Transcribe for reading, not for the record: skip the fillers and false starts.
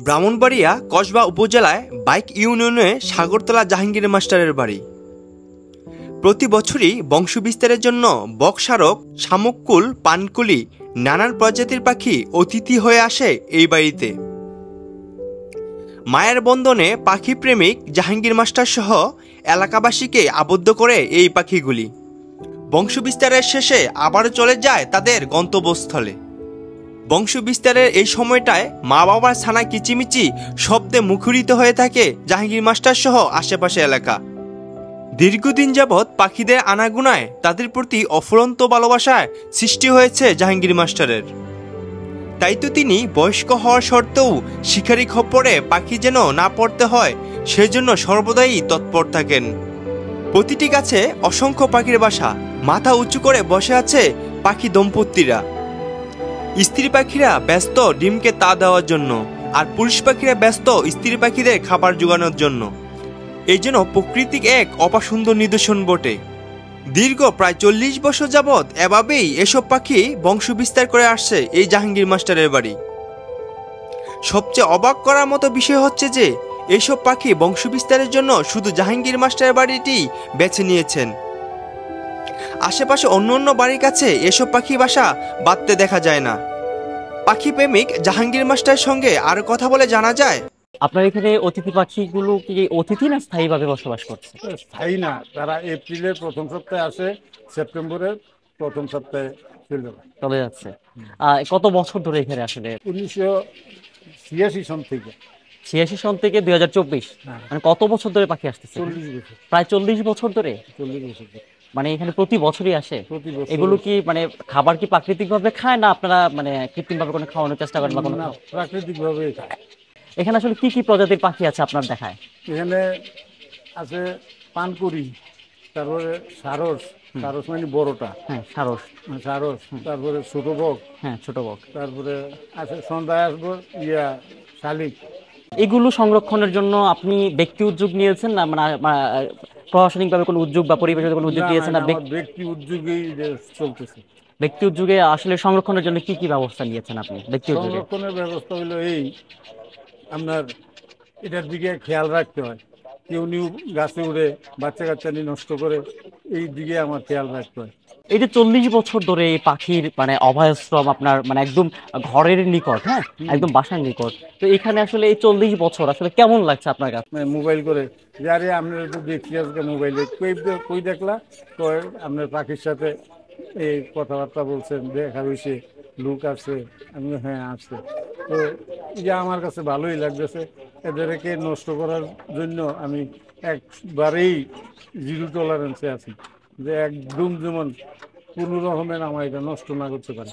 ব্রাহ্মণবাড়িয়া কসবা উপজেলায় বাইক ইউনিয়নে সাগরতলা জাহাঙ্গীর মাস্টারের বাড়ি। প্রতি বছরই বংশবিস্তারের জন্য বকশারক, শামুককুল, পানকুলি নানান প্রজাতির পাখি অতিথি হয়ে আসে এই বাড়িতে। মায়ের বন্ধনে পাখি প্রেমিক জাহাঙ্গীর মাস্টার সহ এলাকাবাসীকে আবদ্ধ করে এই পাখিগুলি বংশবিস্তারের শেষে আবার চলে যায় তাদের গন্তব্যস্থলে। বংশবিস্তারের এই সময়টায় মা বাবার ছানা কিচিমিচি শব্দে মুখরিত হয়ে থাকে জাহাঙ্গীর মাস্টার সহ আশেপাশে এলাকা। দীর্ঘদিন যাবৎ পাখিদের আনাগোনায় তাদের প্রতি অফুরন্ত ভালোবাসায় সৃষ্টি হয়েছে জাহাঙ্গীর মাস্টারের। তাই তো তিনি বয়স্ক হওয়ার সত্ত্বেও শিকারি খপ্পরে পাখি যেন না পড়তে হয় সেজন্য সর্বদাই তৎপর থাকেন। প্রতিটি গাছে অসংখ্য পাখির বাসা, মাথা উঁচু করে বসে আছে পাখি দম্পতিরা। স্ত্রী পাখিরা ব্যস্ত ডিমকে তা দেওয়ার জন্য, আর পুরুষ পাখিরা ব্যস্ত স্ত্রী পাখিদের খাবার জোগানোর জন্য। এই জন্য প্রকৃতিক এক অপাসুন্দর নিদর্শন বটে। দীর্ঘ প্রায় 40 বছর যাবৎ এভাবেই এসব পাখি বংশবিস্তার করে আসছে এই জাহাঙ্গীর মাস্টারের বাড়ি। সবচেয়ে অবাক করার মতো বিষয় হচ্ছে যে এইসব পাখি বংশবিস্তারের জন্য শুধু জাহাঙ্গীর মাস্টারের বাড়িটি বেছে নিয়েছেন। আশেপাশে অন্য অন্য বাড়ির কাছে এসব পাখি বাসা বাঁধতে দেখা যায় না। পাখি প্রেমিক জাহাঙ্গীর মাস্টারের সঙ্গে আরো কথা বলে জানা যায়, আপনার এখানে অতিথি পাখিগুলো কি অতিথি না স্থায়ীভাবে বসবাস করছে? স্থায়ী না, তারা এপ্রিলের প্রথম সপ্তাহে আসে, সেপ্টেম্বরের প্রথম সপ্তাহে চলে যাচ্ছে। কত বছর ধরে এখানে আসলে? 1986 সন থেকে। 86 সন থেকে 2024, মানে কত বছর ধরে পাখি আসতেছে? 40 বছর। প্রায় 40 বছর ধরে। 40 বছর ধরে। মানে এখানে প্রতি বছরই আসে? প্রতি বছর। এগুলো কি মানে খাবার কি প্রাকৃতিক ভাবে খায় না আপনারা মানে কৃত্রিম ভাবে কোনো খাওয়ানোর চেষ্টা করেন বা কোনো? না, প্রাকৃতিক ভাবে খায়। এখানে আসলে কি কি প্রজাতির পাখি আছে আপনার দেখায়? এখানে আছে পানকুড়ি, তারপরে সারস, সারস মানে বড়টা। হ্যাঁ, সারস। সারস, তারপরে ছোট বক। হ্যাঁ, ছোট বক। তারপরে আছে সন্ধ্যায় আসবো শালিক। এগুলো সংরক্ষণের জন্য আপনি ব্যক্তি উদ্যোগ নিয়েছেন না মানে প্রশাসনিকভাবে কোনো উদ্যোগ বা পরিবেশের কোনো উদ্যোগ নিয়েছেন না? ব্যক্তি উদ্যোগেই চলতেছে। ব্যক্তি উদ্যোগে আসলে সংরক্ষণের জন্য কি কি ব্যবস্থা নিয়েছেন আপনি ব্যক্তি উদ্যোগে? সংরক্ষণের ব্যবস্থা হলো এই, আপনার এটার দিকে খেয়াল রাখতে হয়। কেউ নিউ গাছে উড়ে বাচ্চা কাচ্চা নিয়ে নষ্ট করে, এই দিকে আমার খেয়াল রাখতে হয়। এই যে 40 বছর ধরে এই পাখির মানে অভয়াশ্রম আপনার মানে একদম ঘরের নিকট, হ্যাঁ একদম বাসার নিকট, তো এখানে আসলে এই 40 বছর আসলে কেমন লাগছে আপনার কাছে? মোবাইল করে যারে আপনার একটু দেখছি আজকে মোবাইলে কই দেখলা, কয় আপনার পাখির সাথে এই কথাবার্তা বলছেন, দেখা হয়েছে, লুক আছে। আমি হ্যাঁ আসছে। তো এটা আমার কাছে ভালোই লাগতেছে। এদেরকে নষ্ট করার জন্য আমি একবারেই জিরো টলারেন্সে আছি, যে একদম যেমন কোনো রকমের আমার এটা নষ্ট না করতে পারে।